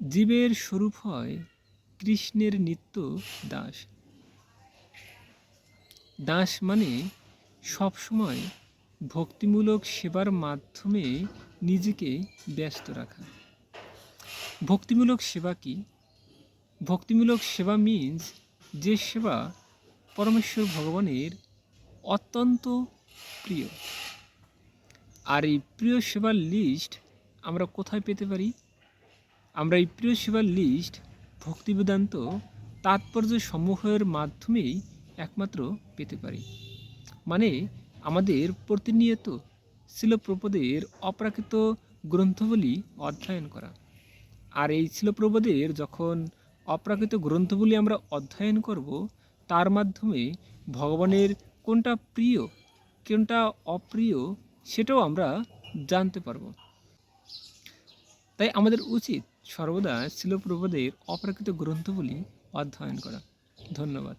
জীবের স্বরূপ হয় কৃষ্ণের নিত্য দাস। দাস মানে সবসময় ভক্তিমূলক সেবার মাধ্যমে নিজেকে ব্যস্ত রাখা। ভক্তিমূলক সেবা কি? ভক্তিমূলক সেবা মিন্স যে সেবা পরমেশ্বর ভগবানের অত্যন্ত প্রিয়। আর এই প্রিয় সেবার লিস্ট আমরা কোথায় পেতে পারি? আমরা এই প্রিয় সেবার লিস্ট ভক্তিবেদান্ত তাৎপর্য সমূহের মাধ্যমেই একমাত্র পেতে পারি। মানে আমাদের প্রতিনিয়ত শিল প্রভুপাদের অপ্রাকৃত গ্রন্থগুলি অধ্যয়ন করা। আর এই শিল প্রভুপাদের যখন অপ্রাকৃত গ্রন্থগুলি আমরা অধ্যয়ন করব, তার মাধ্যমে ভগবানের কোনটা প্রিয় কোনটা অপ্রিয় সেটাও আমরা জানতে পারব। তাই আমাদের উচিত সর্বদা শিল প্রভুপাদের অপ্রাকৃত গ্রন্থগুলি অধ্যয়ন করা। ধন্যবাদ।